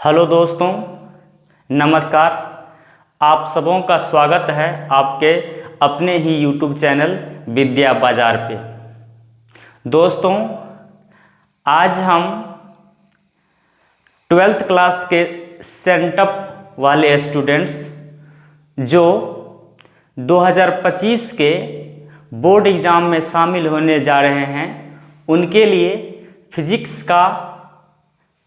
Hello दोस्तों, नमस्कार। आप सबों का स्वागत है आपके अपने ही यूट्यूब चैनल विद्या बाजार पे। दोस्तों, आज हम 12th क्लास के सेंटअप वाले स्टूडेंट्स जो 2025 के बोर्ड एग्ज़ाम में शामिल होने जा रहे हैं, उनके लिए फिजिक्स का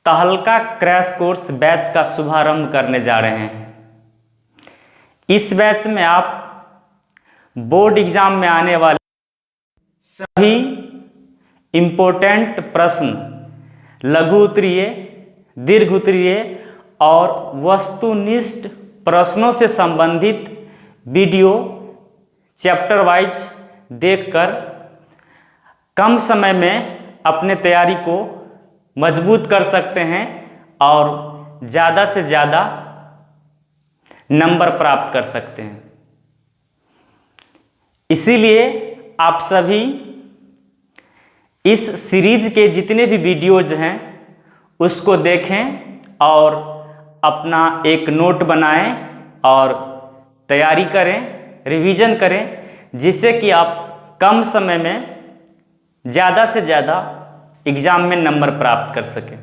तहल्का क्रैश कोर्स बैच का शुभारंभ करने जा रहे हैं। इस बैच में आप बोर्ड एग्ज़ाम में आने वाले सभी इम्पोर्टेंट प्रश्न, लघु उत्तरीय, दीर्घ उत्तरीय और वस्तुनिष्ठ प्रश्नों से संबंधित वीडियो चैप्टर वाइज देखकर कम समय में अपने तैयारी को मजबूत कर सकते हैं और ज़्यादा से ज़्यादा नंबर प्राप्त कर सकते हैं। इसीलिए आप सभी इस सीरीज के जितने भी वीडियोज हैं उसको देखें और अपना एक नोट बनाएं और तैयारी करें, रिवीजन करें, जिससे कि आप कम समय में ज़्यादा से ज़्यादा एग्ज़ाम में नंबर प्राप्त कर सकें।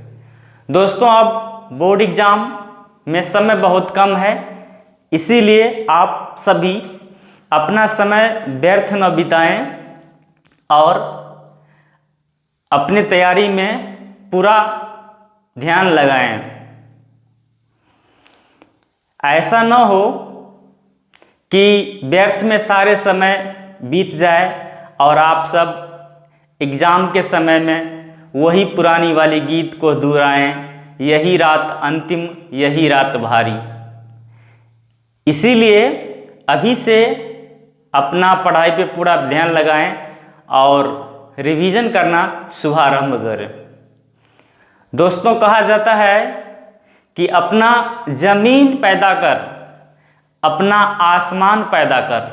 दोस्तों, अब बोर्ड एग्ज़ाम में समय बहुत कम है, इसीलिए आप सभी अपना समय व्यर्थ न बिताएं और अपने तैयारी में पूरा ध्यान लगाएं। ऐसा न हो कि व्यर्थ में सारे समय बीत जाए और आप सब एग्ज़ाम के समय में वही पुरानी वाली गीत को दोहराएं, यही रात अंतिम, यही रात भारी। इसीलिए अभी से अपना पढ़ाई पे पूरा ध्यान लगाएं और रिवीजन करना शुभारंभ करें। दोस्तों, कहा जाता है कि अपना ज़मीन पैदा कर, अपना आसमान पैदा कर,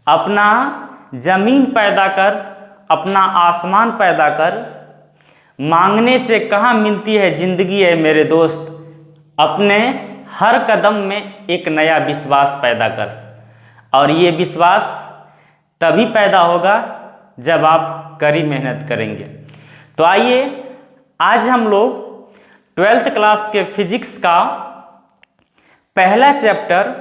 अपना ज़मीन पैदा कर, अपना आसमान पैदा कर, मांगने से कहाँ मिलती है ज़िंदगी है मेरे दोस्त, अपने हर कदम में एक नया विश्वास पैदा कर। और ये विश्वास तभी पैदा होगा जब आप कड़ी मेहनत करेंगे। तो आइए, आज हम लोग 12th क्लास के फिजिक्स का पहला चैप्टर,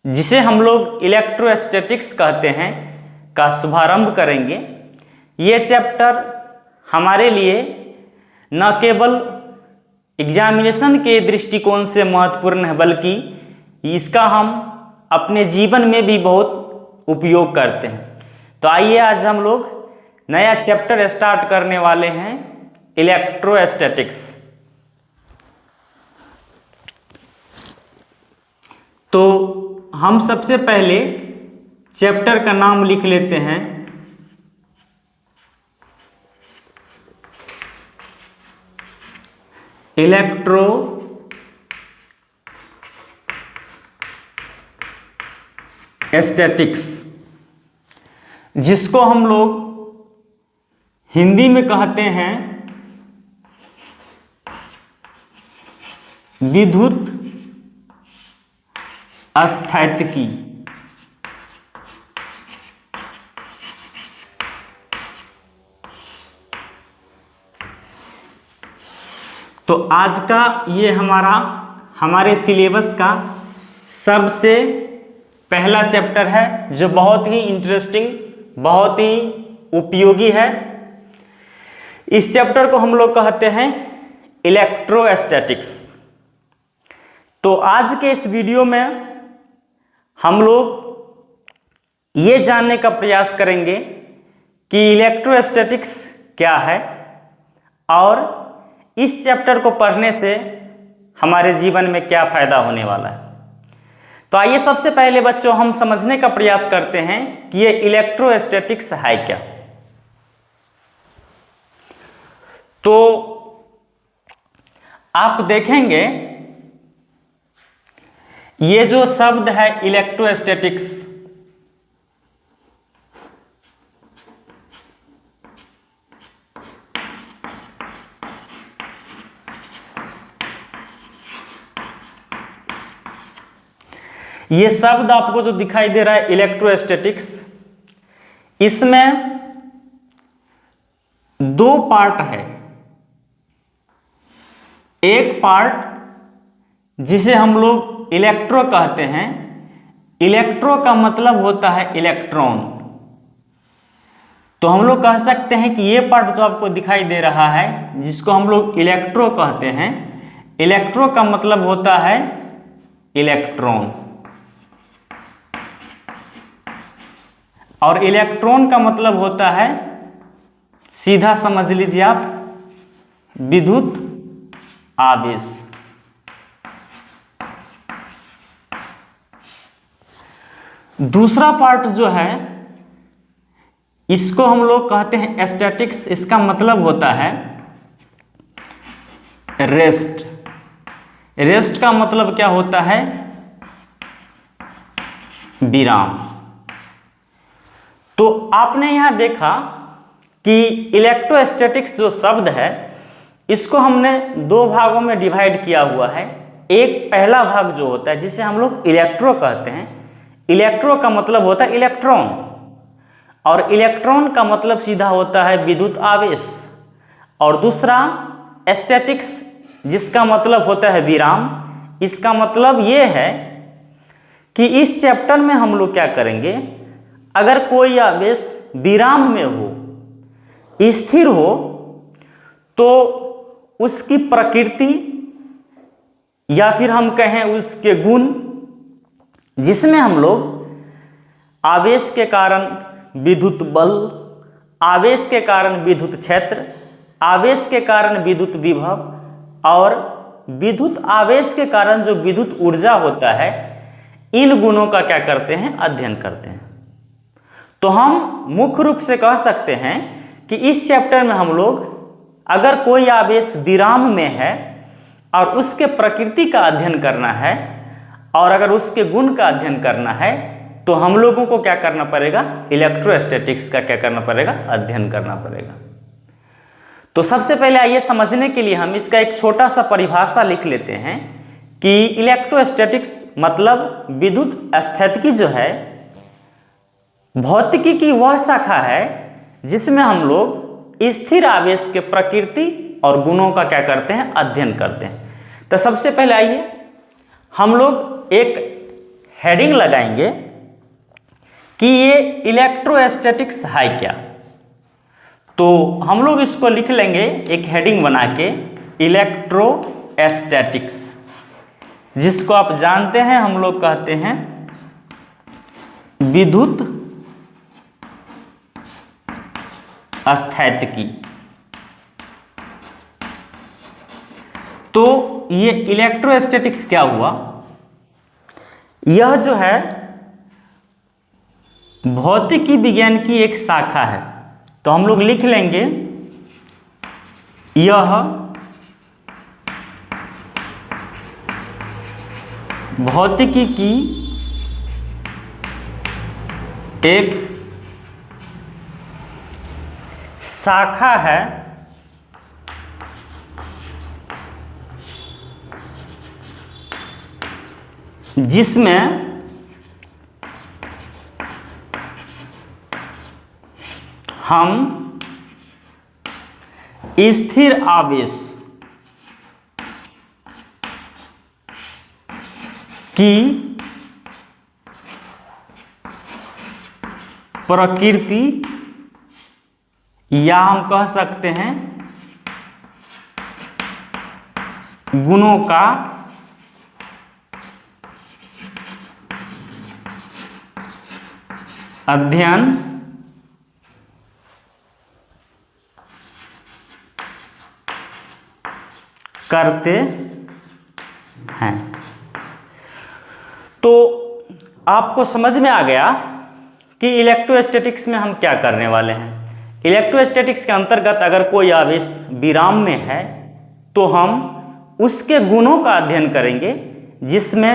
जिसे हम लोग इलेक्ट्रोस्टैटिक्स कहते हैं, का शुभारंभ करेंगे। ये चैप्टर हमारे लिए न केवल एग्जामिनेशन के दृष्टिकोण से महत्वपूर्ण है, बल्कि इसका हम अपने जीवन में भी बहुत उपयोग करते हैं। तो आइए, आज हम लोग नया चैप्टर स्टार्ट करने वाले हैं, इलेक्ट्रोस्टैटिक्स। तो हम सबसे पहले चैप्टर का नाम लिख लेते हैं, इलेक्ट्रो स्टैटिक्स, जिसको हम लोग हिंदी में कहते हैं विद्युत स्थैतिकी। तो आज का ये हमारे सिलेबस का सबसे पहला चैप्टर है, जो बहुत ही इंटरेस्टिंग, बहुत ही उपयोगी है। इस चैप्टर को हम लोग कहते हैं इलेक्ट्रोस्टैटिक्स। तो आज के इस वीडियो में हम लोग ये जानने का प्रयास करेंगे कि इलेक्ट्रोस्टैटिक्स क्या है और इस चैप्टर को पढ़ने से हमारे जीवन में क्या फायदा होने वाला है। तो आइए, सबसे पहले बच्चों हम समझने का प्रयास करते हैं कि ये इलेक्ट्रोस्टैटिक्स है क्या। तो आप देखेंगे, ये जो शब्द है इलेक्ट्रोस्टैटिक्स, ये शब्द आपको जो दिखाई दे रहा है इलेक्ट्रोस्टैटिक्स, इसमें दो पार्ट है। एक पार्ट जिसे हम लोग इलेक्ट्रो कहते हैं, इलेक्ट्रो का मतलब होता है इलेक्ट्रॉन। तो हम लोग कह सकते हैं कि ये पार्ट जो आपको दिखाई दे रहा है जिसको हम लोग इलेक्ट्रो कहते हैं, इलेक्ट्रो का मतलब होता है इलेक्ट्रॉन, और इलेक्ट्रॉन का मतलब होता है, सीधा समझ लीजिए आप, विद्युत आवेश। दूसरा पार्ट जो है इसको हम लोग कहते हैं स्टैटिक्स। इसका मतलब होता है रेस्ट। रेस्ट का मतलब क्या होता है? विराम। तो आपने यहां देखा कि इलेक्ट्रोस्टैटिक्स जो शब्द है इसको हमने दो भागों में डिवाइड किया हुआ है। एक पहला भाग जो होता है जिसे हम लोग इलेक्ट्रो कहते हैं, इलेक्ट्रो का मतलब होता है इलेक्ट्रॉन, और इलेक्ट्रॉन का मतलब सीधा होता है विद्युत आवेश। और दूसरा स्टैटिक्स जिसका मतलब होता है विराम। इसका मतलब ये है कि इस चैप्टर में हम लोग क्या करेंगे, अगर कोई आवेश विराम में हो, स्थिर हो, तो उसकी प्रकृति या फिर हम कहें उसके गुण, जिसमें हम लोग आवेश के कारण विद्युत बल, आवेश के कारण विद्युत क्षेत्र, आवेश के कारण विद्युत विभव और विद्युत आवेश के कारण जो विद्युत ऊर्जा होता है, इन गुणों का क्या करते हैं? अध्ययन करते हैं। तो हम मुख्य रूप से कह सकते हैं कि इस चैप्टर में हम लोग अगर कोई आवेश विराम में है और उसके प्रकृति का अध्ययन करना है और अगर उसके गुण का अध्ययन करना है, तो हम लोगों को क्या करना पड़ेगा? इलेक्ट्रोस्टैटिक्स का क्या करना पड़ेगा? अध्ययन करना पड़ेगा। तो सबसे पहले आइए समझने के लिए हम इसका एक छोटा सा परिभाषा लिख लेते हैं कि इलेक्ट्रोस्टैटिक्स मतलब विद्युत स्थैतिकी जो है, भौतिकी की वह शाखा है जिसमें हम लोग स्थिर आवेश के प्रकृति और गुणों का क्या करते हैं? अध्ययन करते हैं। तो सबसे पहले आइए हम लोग एक हेडिंग लगाएंगे कि ये इलेक्ट्रोस्टैटिक्स है क्या। तो हम लोग इसको लिख लेंगे एक हेडिंग बना के, इलेक्ट्रोस्टैटिक्स, जिसको आप जानते हैं हम लोग कहते हैं विद्युत स्थैतिकी। तो ये इलेक्ट्रोस्टैटिक्स क्या हुआ? यह जो है भौतिकी विज्ञान की एक शाखा है। तो हम लोग लिख लेंगे यह भौतिकी की एक शाखा है जिसमें हम स्थिर आवेश की प्रकृति या हम कह सकते हैं गुणों का अध्ययन करते हैं। तो आपको समझ में आ गया कि इलेक्ट्रोस्टैटिक्स में हम क्या करने वाले हैं। इलेक्ट्रोस्टैटिक्स के अंतर्गत अगर कोई आवेश विराम में है तो हम उसके गुणों का अध्ययन करेंगे, जिसमें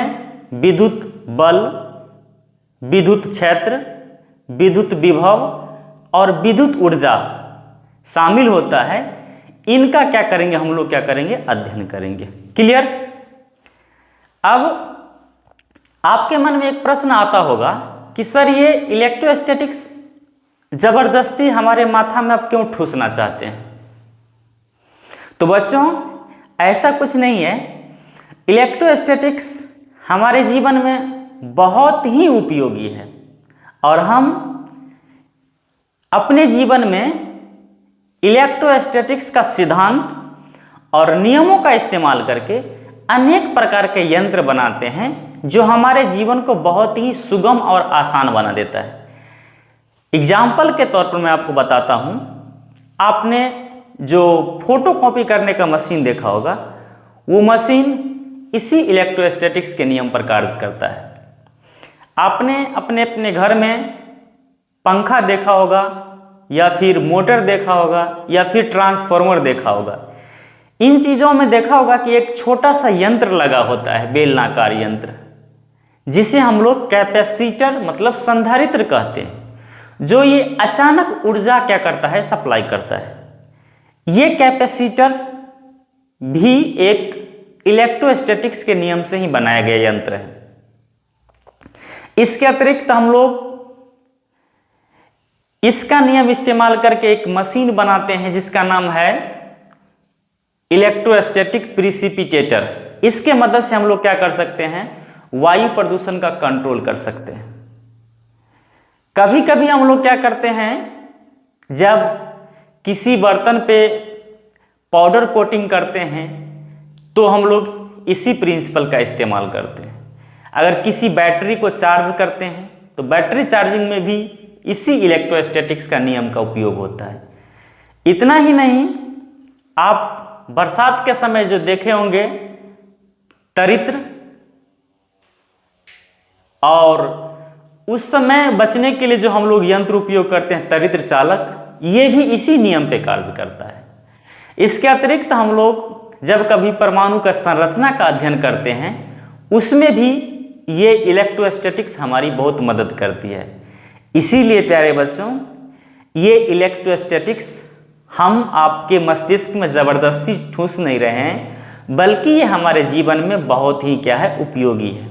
विद्युत बल, विद्युत क्षेत्र, विद्युत विभव और विद्युत ऊर्जा शामिल होता है। इनका क्या करेंगे? हम लोग क्या करेंगे? अध्ययन करेंगे। क्लियर? अब आपके मन में एक प्रश्न आता होगा कि सर ये इलेक्ट्रोस्टैटिक्स जबरदस्ती हमारे माथा में अब क्यों ठूसना चाहते हैं। तो बच्चों ऐसा कुछ नहीं है। इलेक्ट्रोस्टैटिक्स हमारे जीवन में बहुत ही उपयोगी है और हम अपने जीवन में इलेक्ट्रोस्टैटिक्स का सिद्धांत और नियमों का इस्तेमाल करके अनेक प्रकार के यंत्र बनाते हैं जो हमारे जीवन को बहुत ही सुगम और आसान बना देता है। एग्जाम्पल के तौर पर मैं आपको बताता हूँ, आपने जो फोटोकॉपी करने का मशीन देखा होगा, वो मशीन इसी इलेक्ट्रोस्टैटिक्स के नियम पर कार्य करता है। आपने अपने अपने घर में पंखा देखा होगा या फिर मोटर देखा होगा या फिर ट्रांसफार्मर देखा होगा। इन चीज़ों में देखा होगा कि एक छोटा सा यंत्र लगा होता है, बेलनाकार यंत्र, जिसे हम लोग कैपेसिटर मतलब संधारित्र कहते हैं, जो ये अचानक ऊर्जा क्या करता है, सप्लाई करता है। ये कैपेसिटर भी एक इलेक्ट्रोस्टैटिक्स के नियम से ही बनाया गया यंत्र है। इसके अतिरिक्त हम लोग इसका नियम इस्तेमाल करके एक मशीन बनाते हैं जिसका नाम है इलेक्ट्रोस्टैटिक प्रिसिपिटेटर। इसके मदद से हम लोग क्या कर सकते हैं, वायु प्रदूषण का कंट्रोल कर सकते हैं। कभी कभी हम लोग क्या करते हैं, जब किसी बर्तन पे पाउडर कोटिंग करते हैं तो हम लोग इसी प्रिंसिपल का इस्तेमाल करते हैं। अगर किसी बैटरी को चार्ज करते हैं तो बैटरी चार्जिंग में भी इसी इलेक्ट्रोस्टैटिक्स का नियम का उपयोग होता है। इतना ही नहीं, आप बरसात के समय जो देखे होंगे तरित्र, और उस समय बचने के लिए जो हम लोग यंत्र उपयोग करते हैं तरित्र चालक, ये भी इसी नियम पे कार्य करता है। इसके अतिरिक्त हम लोग जब कभी परमाणु का संरचना का अध्ययन करते हैं उसमें भी ये इलेक्ट्रोस्टैटिक्स हमारी बहुत मदद करती है। इसीलिए प्यारे बच्चों, ये इलेक्ट्रोस्टैटिक्स हम आपके मस्तिष्क में ज़बरदस्ती ठूस नहीं रहे हैं, बल्कि ये हमारे जीवन में बहुत ही क्या है, उपयोगी है,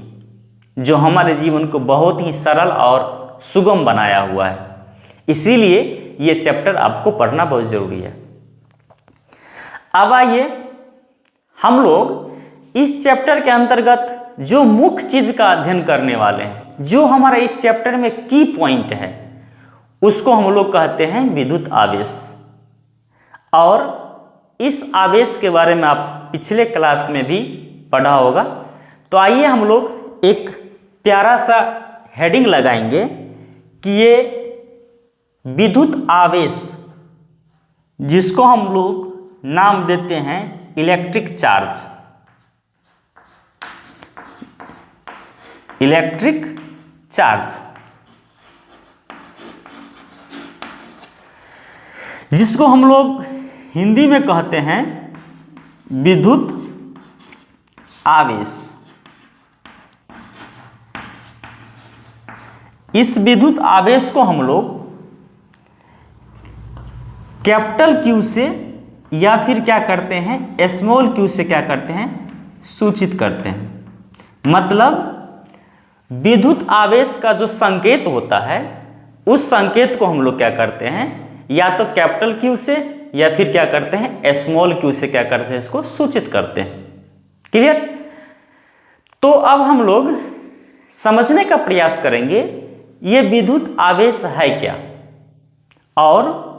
जो हमारे जीवन को बहुत ही सरल और सुगम बनाया हुआ है। इसीलिए ये चैप्टर आपको पढ़ना बहुत ज़रूरी है। अब आइए हम लोग इस चैप्टर के अंतर्गत जो मुख्य चीज़ का अध्ययन करने वाले हैं, जो हमारा इस चैप्टर में की पॉइंट है, उसको हम लोग कहते हैं विद्युत आवेश। और इस आवेश के बारे में आप पिछले क्लास में भी पढ़ा होगा। तो आइए हम लोग एक प्यारा सा हेडिंग लगाएंगे कि ये विद्युत आवेश, जिसको हम लोग नाम देते हैं इलेक्ट्रिक चार्ज, इलेक्ट्रिक चार्ज, जिसको हम लोग हिंदी में कहते हैं विद्युत आवेश। इस विद्युत आवेश को हम लोग कैपिटल क्यू से या फिर क्या करते हैं, स्मॉल क्यू से क्या करते हैं, सूचित करते हैं। मतलब विद्युत आवेश का जो संकेत होता है, उस संकेत को हम लोग क्या करते हैं, या तो कैपिटल क्यू से या फिर क्या करते हैं, स्मॉल क्यू से क्या करते हैं, इसको सूचित करते हैं। क्लियर? तो अब हम लोग समझने का प्रयास करेंगे ये विद्युत आवेश है क्या और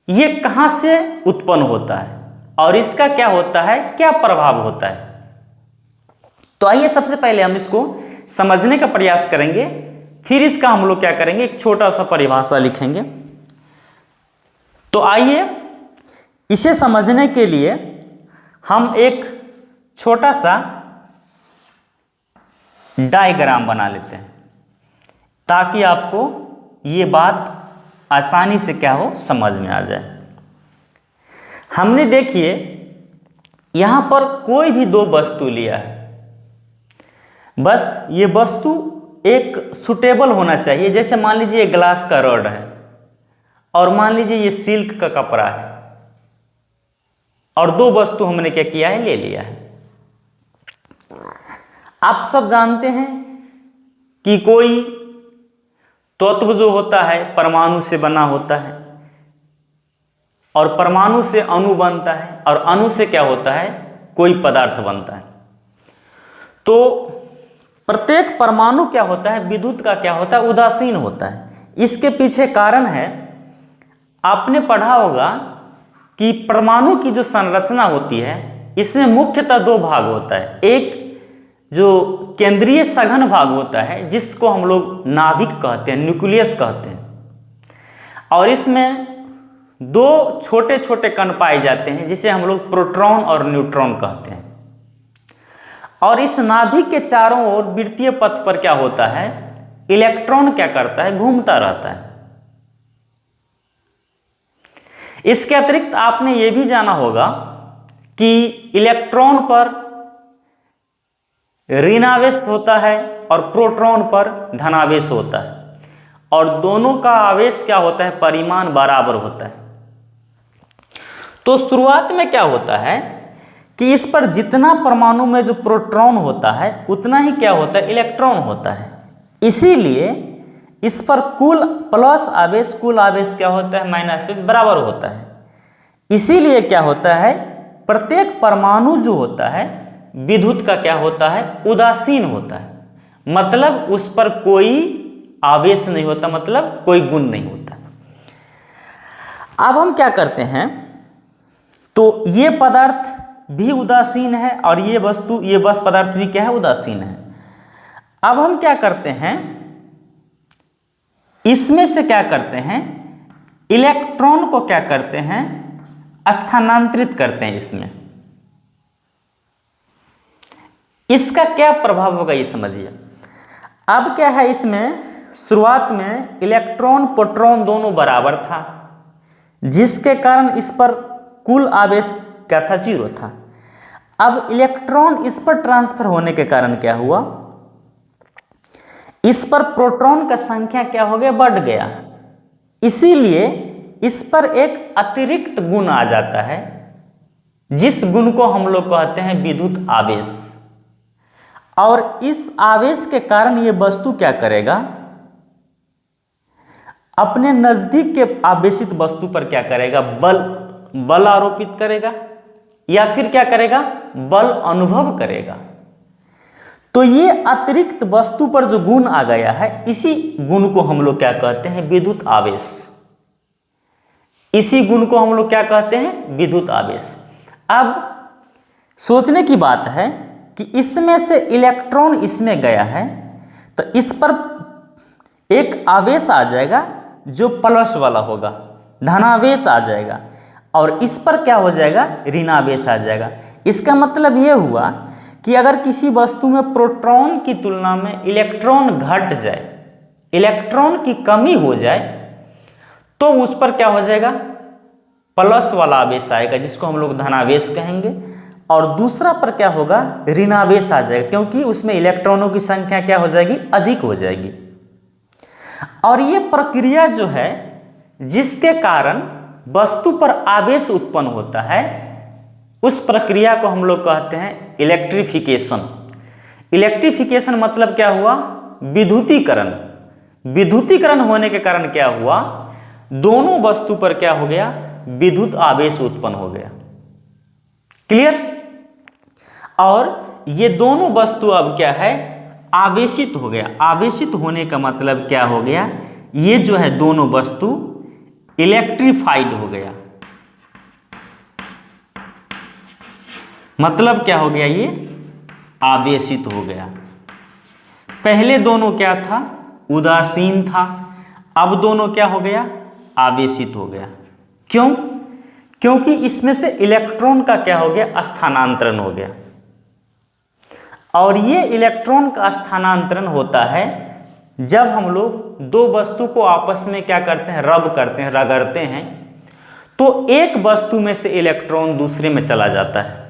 ये कहाँ से उत्पन्न होता है और इसका क्या होता है, क्या प्रभाव होता है। तो आइए सबसे पहले हम इसको समझने का प्रयास करेंगे, फिर इसका हम लोग क्या करेंगे, एक छोटा सा परिभाषा लिखेंगे। तो आइए इसे समझने के लिए हम एक छोटा सा डायग्राम बना लेते हैं ताकि आपको ये बात आसानी से क्या हो, समझ में आ जाए। हमने देखिए यहाँ पर कोई भी दो वस्तु लिया है, बस ये वस्तु एक सुटेबल होना चाहिए। जैसे मान लीजिए ग्लास का रॉड है और मान लीजिए ये सिल्क का कपड़ा है, और दो वस्तु हमने क्या किया है, ले लिया है। आप सब जानते हैं कि कोई तत्व जो होता है परमाणु से बना होता है, और परमाणु से अणु बनता है, और अणु से क्या होता है, कोई पदार्थ बनता है। तो प्रत्येक परमाणु क्या होता है, विद्युत का क्या होता है, उदासीन होता है। इसके पीछे कारण है, आपने पढ़ा होगा कि परमाणु की जो संरचना होती है इसमें मुख्यतः दो भाग होता है। एक जो केंद्रीय सघन भाग होता है जिसको हम लोग नाभिक कहते हैं, न्यूक्लियस कहते हैं, और इसमें दो छोटे छोटे कण पाए जाते हैं जिसे हम लोग प्रोटॉन और न्यूट्रॉन कहते हैं। और इस नाभिक के चारों ओर वृत्तीय पथ पर क्या होता है, इलेक्ट्रॉन क्या करता है, घूमता रहता है। इसके अतिरिक्त आपने ये भी जाना होगा कि इलेक्ट्रॉन पर ऋणावेश होता है और प्रोटॉन पर धनावेश होता है, और दोनों का आवेश क्या होता है, परिमाण बराबर होता है। तो शुरुआत में क्या होता है कि इस पर जितना परमाणु में जो प्रोटॉन होता है उतना ही क्या होता है, इलेक्ट्रॉन होता है। इसीलिए इस पर कुल प्लस आवेश, कुल आवेश क्या होता है, माइनस बराबर होता है। इसीलिए क्या होता है, प्रत्येक परमाणु जो होता है विद्युत का क्या होता है, उदासीन होता है। मतलब उस पर कोई आवेश नहीं होता, मतलब कोई गुण नहीं होता। अब हम क्या करते हैं, तो ये पदार्थ भी उदासीन है और ये वस्तु, ये पदार्थ भी क्या है, उदासीन है। अब हम क्या करते हैं, इसमें से क्या करते हैं, इलेक्ट्रॉन को क्या करते हैं, स्थानांतरित करते हैं इसमें। इसका क्या प्रभाव होगा ये समझिए। अब क्या है, इसमें शुरुआत में इलेक्ट्रॉन प्रोटॉन दोनों बराबर था, जिसके कारण इस पर कुल आवेश क्या था, 0 था। अब इलेक्ट्रॉन इस पर ट्रांसफर होने के कारण क्या हुआ, इस पर प्रोटॉन का संख्या क्या हो गया, बढ़ गया। इसीलिए इस पर एक अतिरिक्त गुण आ जाता है, जिस गुण को हम लोग कहते हैं विद्युत आवेश। और इस आवेश के कारण ये वस्तु क्या करेगा, अपने नजदीक के आवेशित वस्तु पर क्या करेगा, बल आरोपित करेगा, या फिर क्या करेगा, बल अनुभव करेगा। तो ये अतिरिक्त वस्तु पर जो गुण आ गया है, इसी गुण को हम लोग क्या कहते हैं, विद्युत आवेश। इसी गुण को हम लोग क्या कहते हैं, विद्युत आवेश। अब सोचने की बात है कि इसमें से इलेक्ट्रॉन इसमें गया है, तो इस पर एक आवेश आ जाएगा जो प्लस वाला होगा, धनावेश आ जाएगा, और इस पर क्या हो जाएगा, ऋणावेश आ जाएगा। इसका मतलब ये हुआ कि अगर किसी वस्तु में प्रोटॉन की तुलना में इलेक्ट्रॉन घट जाए, इलेक्ट्रॉन की कमी हो जाए, तो उस पर क्या हो जाएगा, प्लस वाला आवेश आएगा, जिसको हम लोग धनावेश कहेंगे, और दूसरा पर क्या होगा, ऋणावेश आ जाएगा, क्योंकि उसमें इलेक्ट्रॉनों की संख्या क्या हो जाएगी, अधिक हो जाएगी। और ये प्रक्रिया जो है, जिसके कारण वस्तु पर आवेश उत्पन्न होता है, उस प्रक्रिया को हम लोग कहते हैं इलेक्ट्रिफिकेशन। इलेक्ट्रिफिकेशन मतलब क्या हुआ, विद्युतीकरण। विद्युतीकरण होने के कारण क्या हुआ, दोनों वस्तु पर क्या हो गया, विद्युत आवेश उत्पन्न हो गया। क्लियर। और ये दोनों वस्तु अब क्या है, आवेशित हो गया। आवेशित होने का मतलब क्या हो गया, ये जो है दोनों वस्तु इलेक्ट्रीफाइड हो गया। मतलब क्या हो गया, ये आवेशित हो गया। पहले दोनों क्या था, उदासीन था, अब दोनों क्या हो गया, आवेशित हो गया। क्यों, क्योंकि इसमें से इलेक्ट्रॉन का क्या हो गया, स्थानांतरण हो गया। और ये इलेक्ट्रॉन का स्थानांतरण होता है जब हम लोग दो वस्तु को आपस में क्या करते हैं, रब करते हैं, रगड़ते हैं, तो एक वस्तु में से इलेक्ट्रॉन दूसरे में चला जाता है।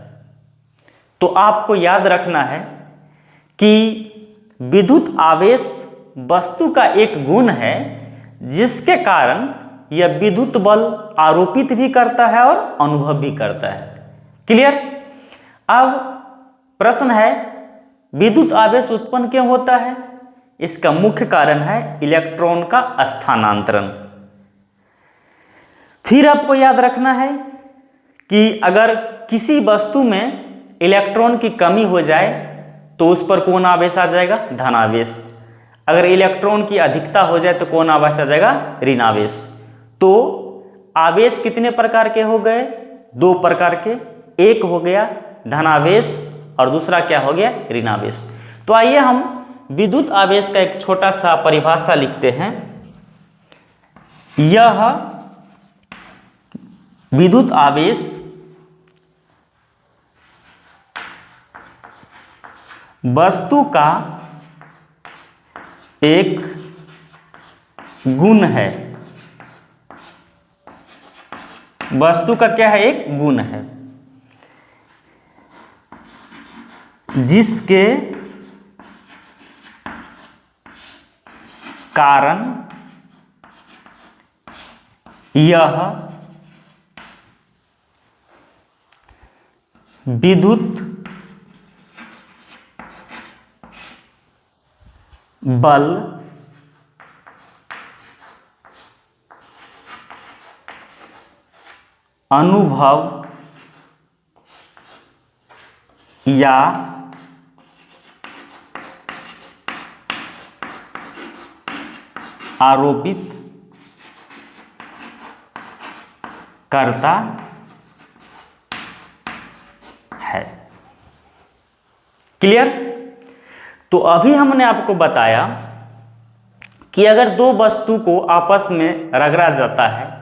तो आपको याद रखना है कि विद्युत आवेश वस्तु का एक गुण है, जिसके कारण यह विद्युत बल आरोपित भी करता है और अनुभव भी करता है। क्लियर। अब प्रश्न है, विद्युत आवेश उत्पन्न क्यों होता है, इसका मुख्य कारण है इलेक्ट्रॉन का स्थानांतरण। फिर आपको याद रखना है कि अगर किसी वस्तु में इलेक्ट्रॉन की कमी हो जाए तो उस पर कौन आवेश आ जाएगा? धनावेश। अगर इलेक्ट्रॉन की अधिकता हो जाए तो कौन आवेश आ जाएगा? ऋणावेश। तो आवेश कितने प्रकार के हो गए? 2 प्रकार के। एक हो गया धनावेश और दूसरा क्या हो गया? ऋणावेश। तो आइए हम विद्युत आवेश का एक छोटा सा परिभाषा लिखते हैं। यह विद्युत आवेश वस्तु का एक गुण है। वस्तु का क्या है? एक गुण है, जिसके कारण यह विद्युत बल अनुभव या आरोपित करता है। क्लियर? तो अभी हमने आपको बताया कि अगर 2 वस्तु को आपस में रगड़ा जाता है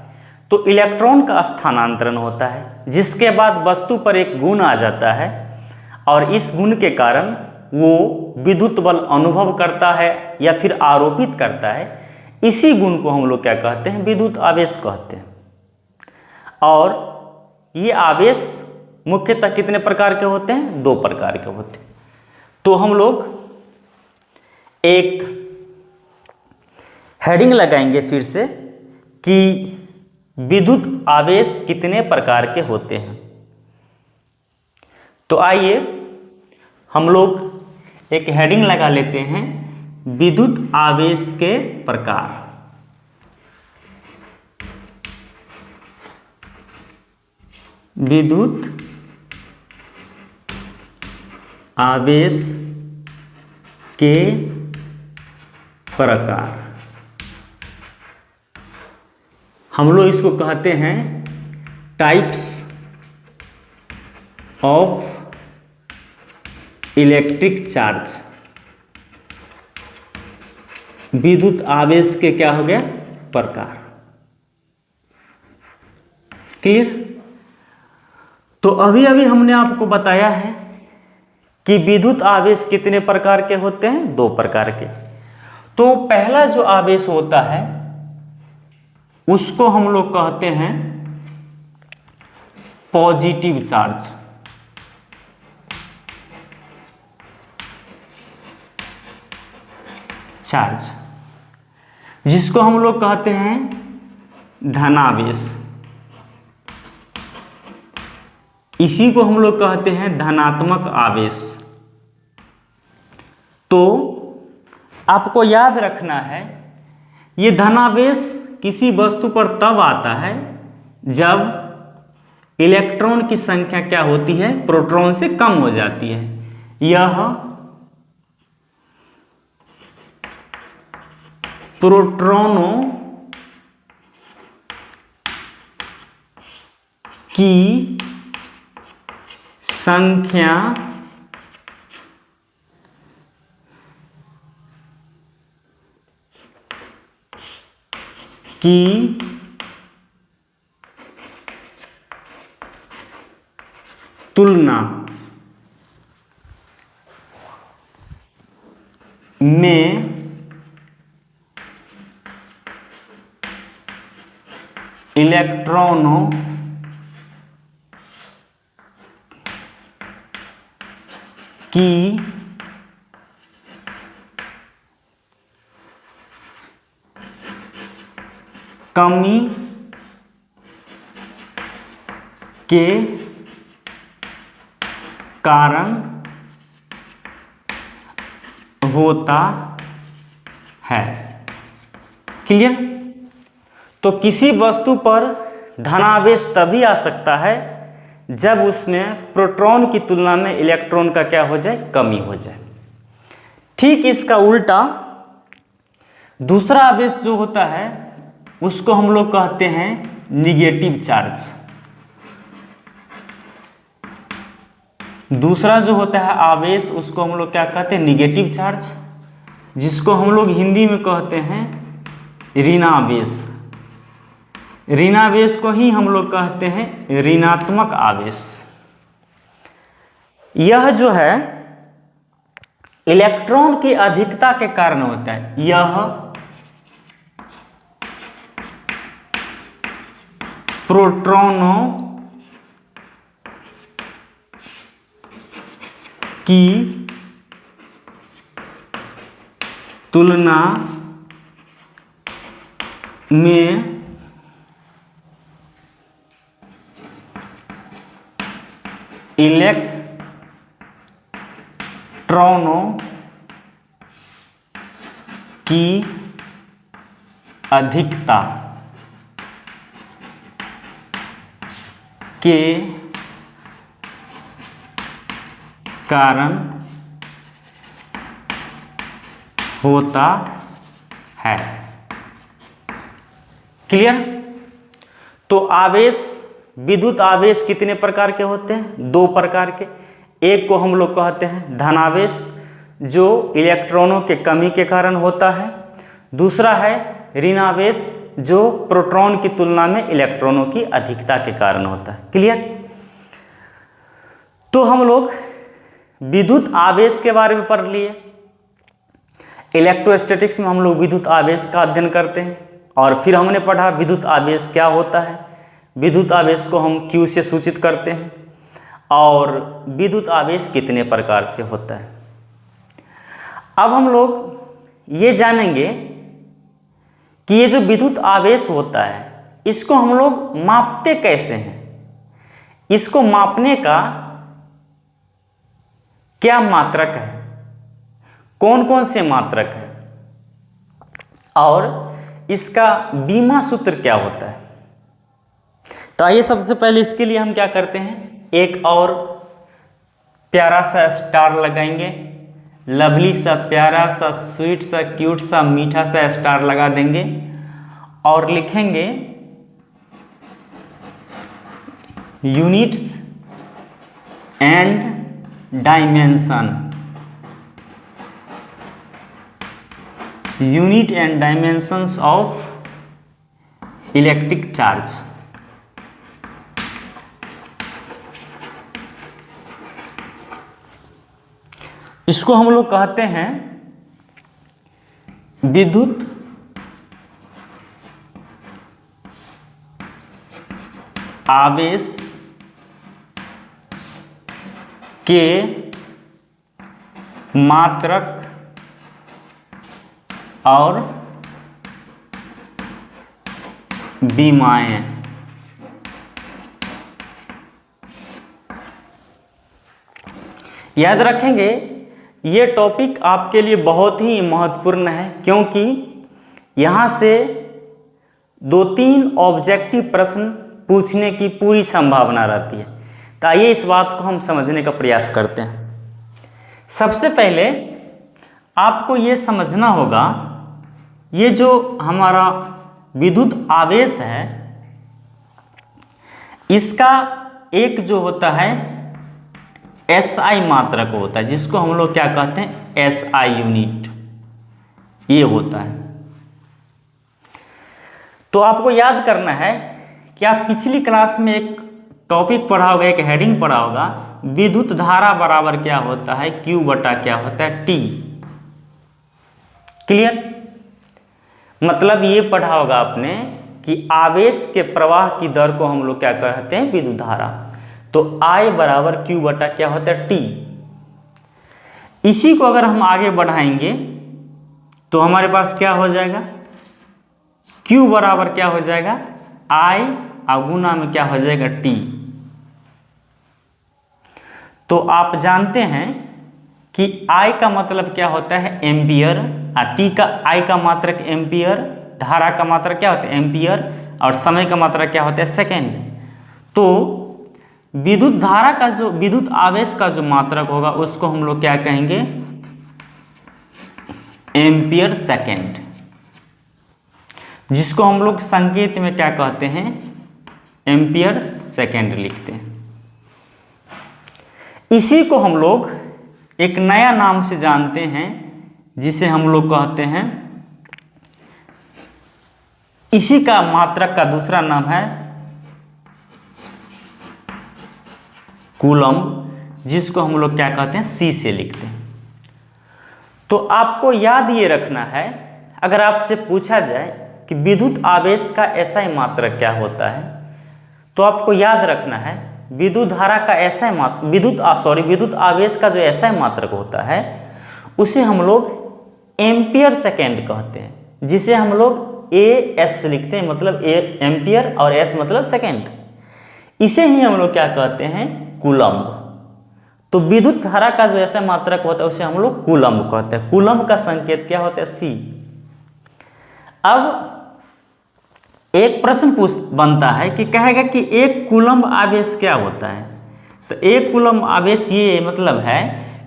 तो इलेक्ट्रॉन का स्थानांतरण होता है, जिसके बाद वस्तु पर एक गुण आ जाता है और इस गुण के कारण वो विद्युत बल अनुभव करता है या फिर आरोपित करता है। इसी गुण को हम लोग क्या कहते हैं? विद्युत आवेश कहते हैं। और ये आवेश मुख्यतः कितने प्रकार के होते हैं? 2 प्रकार के होते हैं। तो हम लोग एक हेडिंग लगाएंगे फिर से कि विद्युत आवेश कितने प्रकार के होते हैं। तो आइए हम लोग एक हेडिंग लगा लेते हैं, विद्युत आवेश के प्रकार। विद्युत आवेश के प्रकार, हम लोग इसको कहते हैं टाइप्स ऑफ इलेक्ट्रिक चार्ज। विद्युत आवेश के क्या हो गया? प्रकार। क्लियर? तो अभी अभी हमने आपको बताया है कि विद्युत आवेश कितने प्रकार के होते हैं? 2 प्रकार के। तो पहला जो आवेश होता है उसको हम लोग कहते हैं पॉजिटिव चार्ज। जिसको हम लोग कहते हैं धनावेश। इसी को हम लोग कहते हैं धनात्मक आवेश। तो आपको याद रखना है, ये धनावेश किसी वस्तु पर तब आता है जब इलेक्ट्रॉन की संख्या क्या होती है? प्रोटॉन से कम हो जाती है। यह प्रोटॉनों की संख्या की तुलना में इलेक्ट्रॉनों की कमी के कारण होता है। क्लियर? तो किसी वस्तु पर धनावेश तभी आ सकता है जब उसमें प्रोटॉन की तुलना में इलेक्ट्रॉन का क्या हो जाए, कमी हो जाए। ठीक इसका उल्टा दूसरा आवेश जो होता है उसको हम लोग कहते हैं निगेटिव चार्ज। दूसरा जो होता है आवेश उसको हम लोग क्या कहते हैं, निगेटिव चार्ज, जिसको हम लोग हिंदी में कहते हैं ऋणावेश। ऋणावेश को ही हम लोग कहते हैं ऋणात्मक आवेश। यह जो है इलेक्ट्रॉन की अधिकता के कारण होता है। यह प्रोटॉनों की तुलना में इलेक्ट्रॉनों की अधिकता के कारण होता है। क्लियर? तो आवेश, विद्युत आवेश कितने प्रकार के होते हैं? दो प्रकार के। एक को हम लोग कहते हैं धनावेश जो इलेक्ट्रॉनों के कमी के कारण होता है। दूसरा है ऋणावेश जो प्रोटॉन की तुलना में इलेक्ट्रॉनों की अधिकता के कारण होता है। क्लियर? तो हम लोग विद्युत आवेश के बारे में पढ़ लिए। इलेक्ट्रोस्टैटिक्स में हम लोग विद्युत आवेश का अध्ययन करते हैं और फिर हमने पढ़ा विद्युत आवेश क्या होता है। विद्युत आवेश को हम Q से सूचित करते हैं और विद्युत आवेश कितने प्रकार से होता है। अब हम लोग ये जानेंगे कि ये जो विद्युत आवेश होता है इसको हम लोग मापते कैसे हैं, इसको मापने का क्या मात्रक है, कौन कौन से मात्रक है और इसका बीमा सूत्र क्या होता है। तो आइए सबसे पहले इसके लिए हम क्या करते हैं, एक और प्यारा सा स्टार लगाएंगे। लवली सा प्यारा सा स्वीट सा क्यूट सा मीठा सा स्टार लगा देंगे और लिखेंगे units and dimension. Unit and dimensions of electric charge. इसको हम लोग कहते हैं विद्युत आवेश के मात्रक और बीमाएं। याद रखेंगे ये टॉपिक आपके लिए बहुत ही महत्वपूर्ण है क्योंकि यहाँ से 2-3 ऑब्जेक्टिव प्रश्न पूछने की पूरी संभावना रहती है। तो आइए इस बात को हम समझने का प्रयास करते हैं। सबसे पहले आपको ये समझना होगा ये जो हमारा विद्युत आवेश है इसका एक जो होता है SI मात्रक होता है जिसको हम लोग क्या कहते हैं SI यूनिट, ये होता है। तो आपको याद करना है कि आप पिछली क्लास में एक टॉपिक पढ़ा होगा, एक हेडिंग पढ़ा होगा, विद्युत धारा बराबर क्या होता है Q बटा क्या होता है T। क्लियर? मतलब ये पढ़ा होगा आपने कि आवेश के प्रवाह की दर को हम लोग क्या कहते हैं विद्युत धारा। तो I बराबर Q बटा क्या होता है T। इसी को अगर हम आगे बढ़ाएंगे तो हमारे पास क्या हो जाएगा, Q बराबर क्या हो जाएगा I और गुना में क्या हो जाएगा T। तो आप जानते हैं कि I का मतलब क्या होता है एम्पियर, और T का I का मात्रक एम्पियर, धारा का मात्रक क्या होता है एम्पियर, और समय का मात्रक क्या होता है सेकेंड। तो विद्युत धारा का जो विद्युत आवेश का जो मात्रक होगा उसको हम लोग क्या कहेंगे, एम्पियर सेकेंड, जिसको हम लोग संकेत में क्या कहते हैं, एम्पियर सेकेंड लिखते हैं। इसी को हम लोग एक नया नाम से जानते हैं, जिसे हम लोग कहते हैं, इसी का मात्रक का दूसरा नाम है कूलम्ब, जिसको हम लोग क्या कहते हैं, सी से लिखते हैं। तो आपको याद ये रखना है, अगर आपसे पूछा जाए कि विद्युत आवेश का एसआई मात्रक क्या होता है, तो आपको याद रखना है विद्युत धारा का एसआई मात्रक, विद्युत आवेश का जो एसआई मात्रक होता है उसे हम लोग एम्पियर सेकेंड कहते हैं, जिसे हम लोग एएस लिखते हैं, मतलब एम्पियर और एस मतलब सेकेंड। इसे ही हम लोग क्या कहते हैं, कूलम्ब। तो विद्युत धारा का जो ऐसा मात्रक होता है उसे हम लोग कूलम्ब कहते हैं। कूलम्ब का संकेत क्या होता है, सी। अब एक प्रश्न बनता है कि कहेगा कि एक कूलम्ब आवेश क्या होता है। तो एक कूलम्ब आवेश ये मतलब है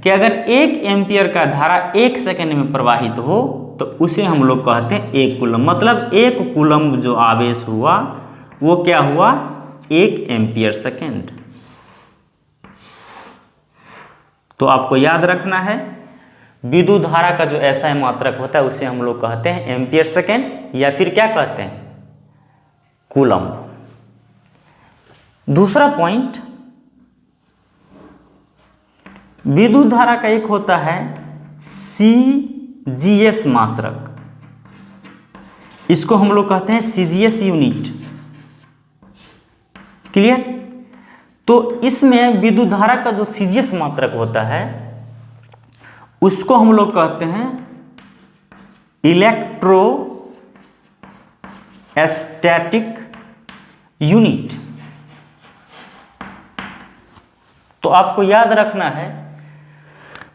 कि अगर 1 एम्पियर का धारा 1 सेकंड में प्रवाहित हो तो उसे हम लोग कहते हैं 1 कूलम्ब। मतलब 1 कूलम्ब जो आवेश हुआ वो क्या हुआ, 1 एम्पियर सेकेंड। तो आपको याद रखना है विद्युत धारा का जो ऐसा मात्रक होता है उसे हम लोग कहते हैं एम्पियर सेकेंड, या फिर क्या कहते हैं, कूलम्ब। दूसरा पॉइंट, विद्युत धारा का एक होता है सीजीएस मात्रक, इसको हम लोग कहते हैं सीजीएस यूनिट। क्लियर। तो इसमें विद्युत धारा का जो सीजीएस मात्रक होता है उसको हम लोग कहते हैं इलेक्ट्रोस्टैटिक यूनिट। तो आपको याद रखना है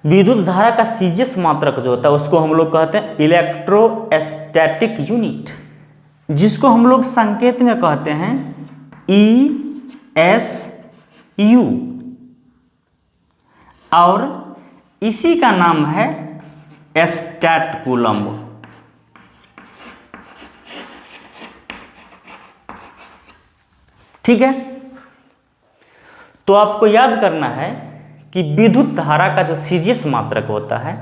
विद्युत धारा का सीजीएस मात्रक जो होता है उसको हम लोग कहते हैं इलेक्ट्रोस्टैटिक यूनिट, जिसको हम लोग संकेत में कहते हैं ESU, और इसी का नाम है स्टैट कूलम्ब। ठीक है। तो आपको याद करना है कि विद्युत धारा का जो सीजीएस मात्रक होता है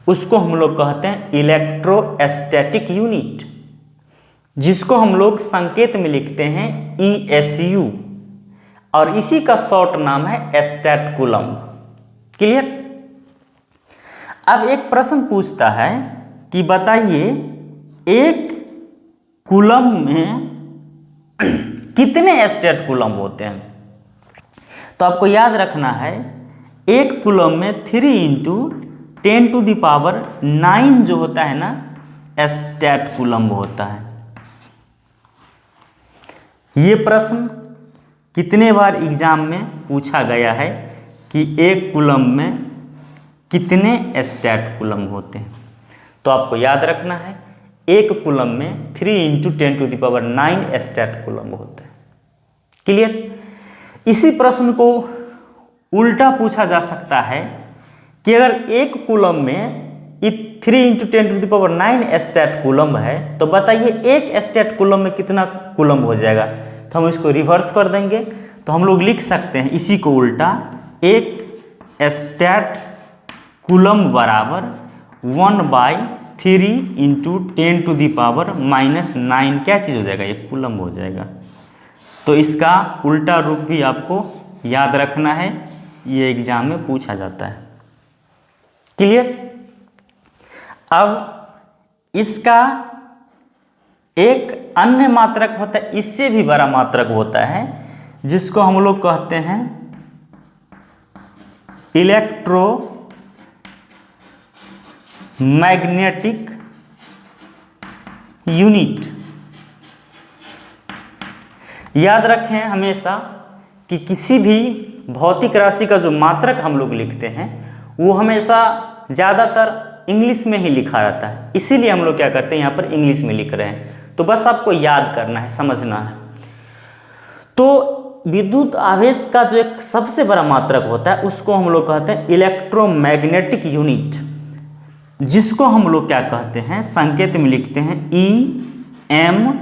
उसको हम लोग कहते हैं इलेक्ट्रोस्टैटिक यूनिट, जिसको हम लोग संकेत में लिखते हैं ESU, और इसी का शॉर्ट नाम है स्टैट कूलम्ब। क्लियर। अब एक प्रश्न पूछता है कि बताइए एक कूलम्ब में कितने स्टैट कूलम्ब होते हैं। तो आपको याद रखना है एक कूलम्ब में 3 × 10⁹ जो होता है ना स्टैट कूलम्ब होता है। ये प्रश्न कितने बार एग्जाम में पूछा गया है कि एक कूलम्ब में कितने स्टैट कूलम्ब होते हैं। तो आपको याद रखना है एक कूलम्ब में 3 × 10⁹ स्टैट कूलम्ब होता है। क्लियर। इसी प्रश्न को उल्टा पूछा जा सकता है कि अगर एक कूलम्ब में 3 × 10⁹ स्टैट कूलम्ब है तो बताइए एक स्टैट कूलम्ब में कितना कूलम्ब हो जाएगा। तो हम इसको रिवर्स कर देंगे, तो हम लोग लिख सकते हैं इसी को उल्टा, एक स्टैट कूलम्ब बराबर 1/3 × 10⁻⁹ क्या चीज़ हो जाएगा, ये कूलम्ब हो जाएगा। तो इसका उल्टा रूप भी आपको याद रखना है, ये एग्जाम में पूछा जाता है। क्लियर। अब इसका एक अन्य मात्रक होता है, इससे भी बड़ा मात्रक होता है, जिसको हम लोग कहते हैं इलेक्ट्रोमैग्नेटिक यूनिट। याद रखें हमेशा कि किसी भी भौतिक राशि का जो मात्रक हम लोग लिखते हैं वो हमेशा ज़्यादातर इंग्लिश में ही लिखा रहता है, इसीलिए हम लोग क्या करते हैं यहाँ पर इंग्लिश में लिख रहे हैं। तो बस आपको याद करना है, समझना है। तो विद्युत आवेश का जो एक सबसे बड़ा मात्रक होता है उसको हम लोग कहते हैं इलेक्ट्रोमैग्नेटिक यूनिट, जिसको हम लोग क्या कहते हैं, संकेत में लिखते हैं EMU।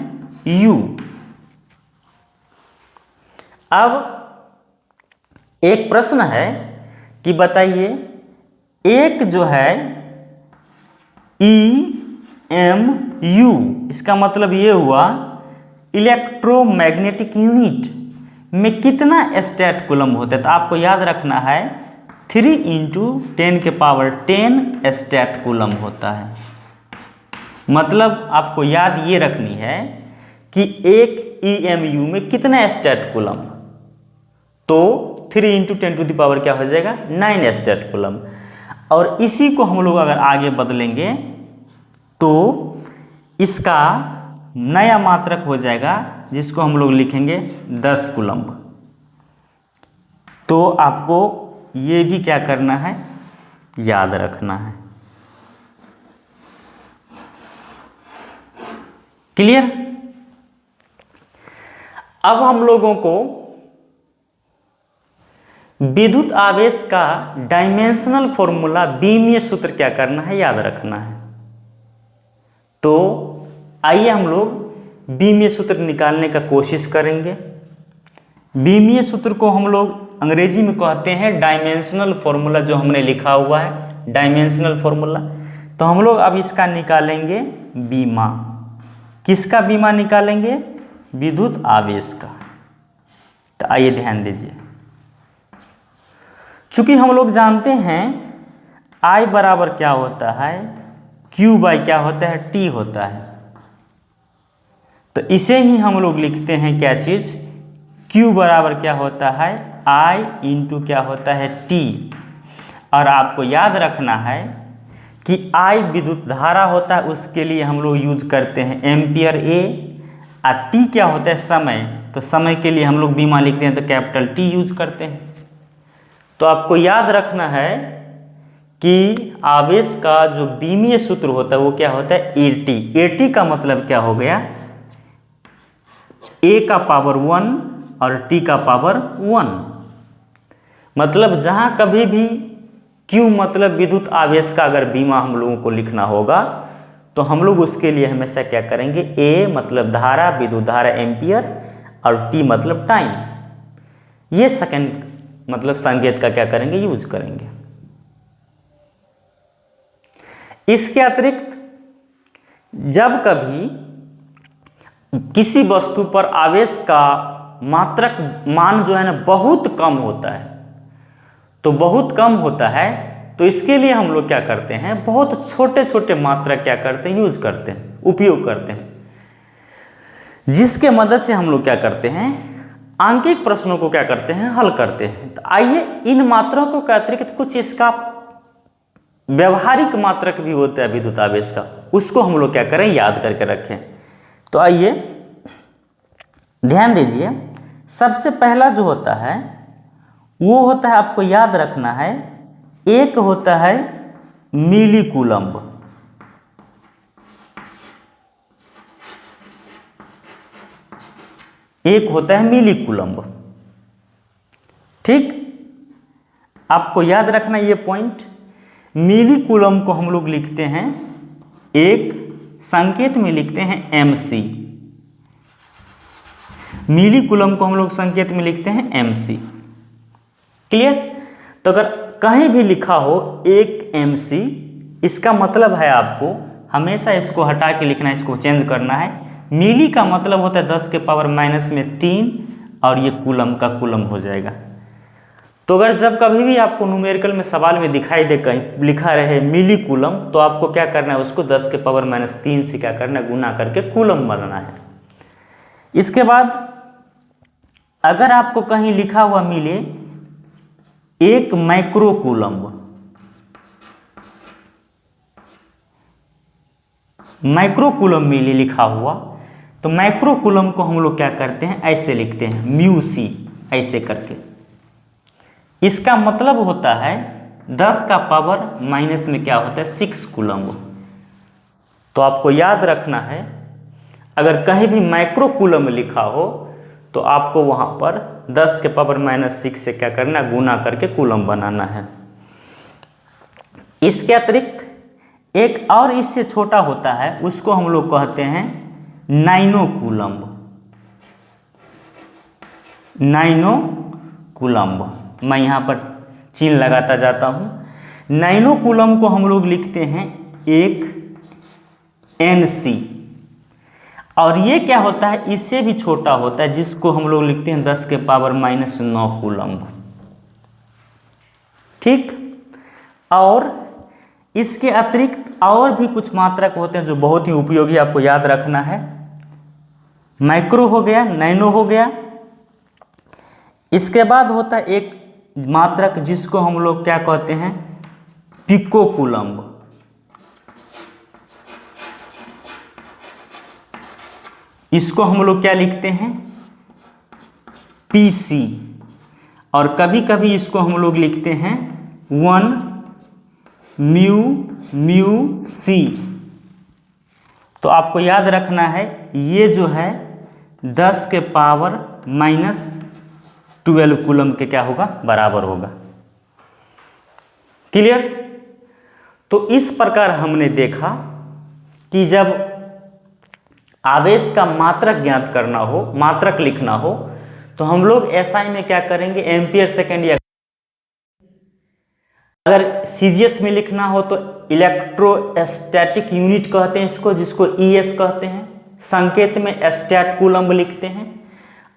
अब एक प्रश्न है कि बताइए, एक जो है EMU, इसका मतलब ये हुआ इलेक्ट्रोमैग्नेटिक यूनिट में कितना स्टैट कूलम्ब होता है। तो आपको याद रखना है 3 × 10⁻10 स्टैट कूलम्ब होता है। मतलब आपको याद ये रखनी है कि एक EMU में कितना स्टैट कूलम्ब, तो 3 × 10⁻, क्या हो जाएगा, 9 स्टैट कूलम्ब। और इसी को हम लोग अगर आगे बदलेंगे तो इसका नया मात्रक हो जाएगा, जिसको हम लोग लिखेंगे 10 कूलम्ब। तो आपको ये भी क्या करना है, याद रखना है। क्लियर? अब हम लोगों को विद्युत आवेश का डायमेंशनल फॉर्मूला, बीमीय सूत्र क्या करना है, याद रखना है। तो आइए हम लोग बीमीय सूत्र निकालने का कोशिश करेंगे। बीमीय सूत्र को हम लोग अंग्रेजी में कहते हैं डायमेंशनल फॉर्मूला, जो हमने लिखा हुआ है डायमेंशनल फॉर्मूला। तो हम लोग अब इसका निकालेंगे बीमा। किसका बीमा निकालेंगे? विद्युत आवेश का। तो आइए ध्यान दीजिए, चूंकि हम लोग जानते हैं I बराबर क्या होता है, Q/, क्या होता है, T होता है। तो इसे ही हम लोग लिखते हैं क्या चीज, Q बराबर क्या होता है, I × क्या होता है, T। और आपको याद रखना है कि I विद्युत धारा होता है, उसके लिए हम लोग यूज करते हैं एम्पियर A, और T क्या होता है, समय। तो समय के लिए हम लोग बीमा लिखते हैं तो कैपिटल T यूज करते हैं। तो आपको याद रखना है कि आवेश का जो बीमीय सूत्र होता है वो क्या होता है, AT। AT का मतलब क्या हो गया, A का पावर 1 और T का पावर 1। मतलब जहां कभी भी Q मतलब विद्युत आवेश का अगर बीमा हम लोगों को लिखना होगा तो हम लोग उसके लिए हमेशा क्या करेंगे, A मतलब धारा, विद्युत धारा एम्पियर, और T मतलब टाइम। ये सेकंड मतलब संकेत का क्या करेंगे, यूज करेंगे। इसके अतिरिक्त जब कभी किसी वस्तु पर आवेश का मात्रक मान जो है ना बहुत कम होता है, तो बहुत कम होता है, तो इसके लिए हम लोग क्या करते हैं, बहुत छोटे छोटे मात्रक क्या करते हैं, यूज करते हैं, उपयोग करते हैं, जिसके मदद से हम लोग क्या करते हैं, आंकिक प्रश्नों को क्या करते हैं, हल करते हैं। तो आइए इन मात्रकों के अतिरिक्त कुछ इसका व्यवहारिक मात्रक भी होता है विद्युत आवेश का, उसको हम लोग क्या करें, याद करके रखें। तो आइए ध्यान दीजिए, सबसे पहला जो होता है वो होता है, आपको याद रखना है, एक होता है मिली कूलम्ब। एक होता है मिली कूलम्ब। ठीक, आपको याद रखना ये पॉइंट। मिली कूलम्ब को हम लोग लिखते हैं, एक संकेत में लिखते हैं MC। मिली कूलम्ब को हम लोग संकेत में लिखते हैं MC। क्लियर? तो अगर कहीं भी लिखा हो एक MC, इसका मतलब है आपको हमेशा इसको हटा के लिखना है, इसको चेंज करना है। मिली का मतलब होता है 10 के पावर माइनस में 3, और ये कूलम्ब का कूलम्ब हो जाएगा। तो अगर जब कभी भी आपको न्यूमेरिकल में सवाल में दिखाई दे कहीं लिखा रहे मिली कूलम्ब, तो आपको क्या करना है, उसको 10 के पावर माइनस 3 से क्या करना है, गुना करके कूलम्ब बनाना है। इसके बाद अगर आपको कहीं लिखा हुआ मिले एक माइक्रो कूलम्ब, माइक्रो कूलम्ब मिली लिखा हुआ, तो माइक्रो कूलम्ब को हम लोग क्या करते हैं, ऐसे लिखते हैं μc, ऐसे करके। इसका मतलब होता है 10 का पावर माइनस में क्या होता है 6 कूलम्ब। तो आपको याद रखना है, अगर कहीं भी माइक्रो कूलम्ब लिखा हो तो आपको वहाँ पर 10 के पावर माइनस 6 से क्या करना, गुना करके कूलम्ब बनाना है। इसके अतिरिक्त एक और इससे छोटा होता है, उसको हम लोग कहते हैं नाइनो कूलम्ब। नाइनो कूलम्ब, मैं यहाँ पर चिन्ह लगाता जाता हूँ। नाइनो कूलम्ब को हम लोग लिखते हैं 1 NC। और ये क्या होता है, इससे भी छोटा होता है, जिसको हम लोग लिखते हैं 10 के पावर माइनस 9 कूलम्ब। ठीक। और इसके अतिरिक्त और भी कुछ मात्रक होते हैं जो बहुत ही उपयोगी, आपको याद रखना है। माइक्रो हो गया, नैनो हो गया। इसके बाद होता है एक मात्रक जिसको हम लोग क्या कहते हैं, पिको कूलम्ब। इसको हम लोग क्या लिखते हैं, PC। और कभी कभी इसको हम लोग लिखते हैं 1 म्यू C। तो आपको याद रखना है, ये जो है 10 के पावर माइनस 12 कूलम्ब के क्या होगा, बराबर होगा। क्लियर। तो इस प्रकार हमने देखा कि जब आवेश का मात्रक ज्ञात करना हो, मात्रक लिखना हो, तो हम लोग SI में क्या करेंगे, एम्पियर सेकेंड, या अगर CGS में लिखना हो तो इलेक्ट्रोस्टैटिक यूनिट कहते हैं इसको, जिसको ES कहते हैं। संकेत में स्टैट कूलम्ब लिखते हैं।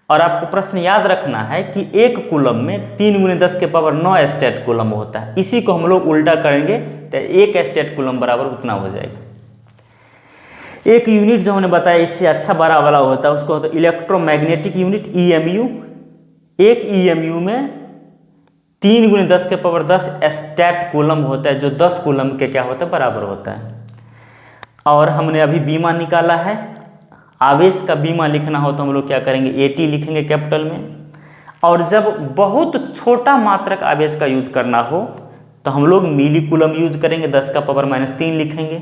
और आपको प्रश्न याद रखना है कि 1 कूलम्ब में 3 × 10 के पावर 9 स्टैट कूलम्ब होता है। इसी को हम लोग उल्टा करेंगे तो 1 स्टैट कूलम्ब बराबर उतना हो जाएगा। एक यूनिट जो हमने बताया इससे अच्छा बड़ा वाला होता है, उसको होता है इलेक्ट्रोमैग्नेटिक यूनिट, EMU। एक EMU में 3 × 10 के पावर 10 स्टैट कूलम्ब होता है, जो 10 कूलम्ब के क्या होता है, बराबर होता है। और हमने अभी बीमा निकाला है। आवेश का बीमा लिखना हो तो हम लोग क्या करेंगे, AT लिखेंगे कैपिटल में। और जब बहुत छोटा मात्रक आवेश का यूज करना हो तो हम लोग मिली कूलम्ब यूज करेंगे, 10 का पावर माइनस 3 लिखेंगे।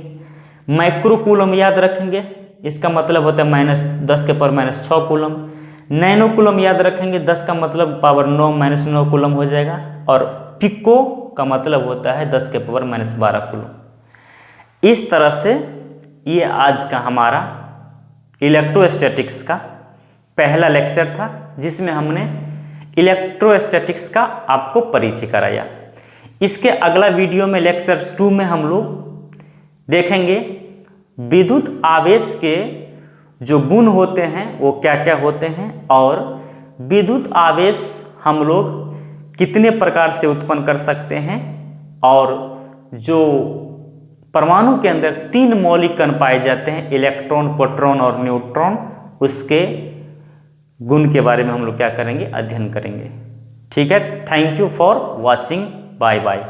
माइक्रो कूलम्ब याद रखेंगे, इसका मतलब होता है माइनस 10 के power minus 6 coulomb. Nano coulomb याद रखेंगे, 10 का मतलब पावर 9 माइनस 9 कूलम्ब हो जाएगा। और पिको का मतलब होता है 10 के पावर माइनस 12 कूलम्ब। इस तरह से ये आज का हमारा इलेक्ट्रोस्टैटिक्स का पहला लेक्चर था, जिसमें हमने इलेक्ट्रोस्टैटिक्स का आपको परिचय कराया। इसके अगला वीडियो में लेक्चर 2 में हम लोग देखेंगे विद्युत आवेश के जो गुण होते हैं वो क्या क्या होते हैं, और विद्युत आवेश हम लोग कितने प्रकार से उत्पन्न कर सकते हैं, और जो परमाणु के अंदर 3 मौलिक कण पाए जाते हैं, इलेक्ट्रॉन, प्रोटॉन और न्यूट्रॉन, उसके गुण के बारे में हम लोग क्या करेंगे, अध्ययन करेंगे। ठीक है। Thank you for watching. Bye bye.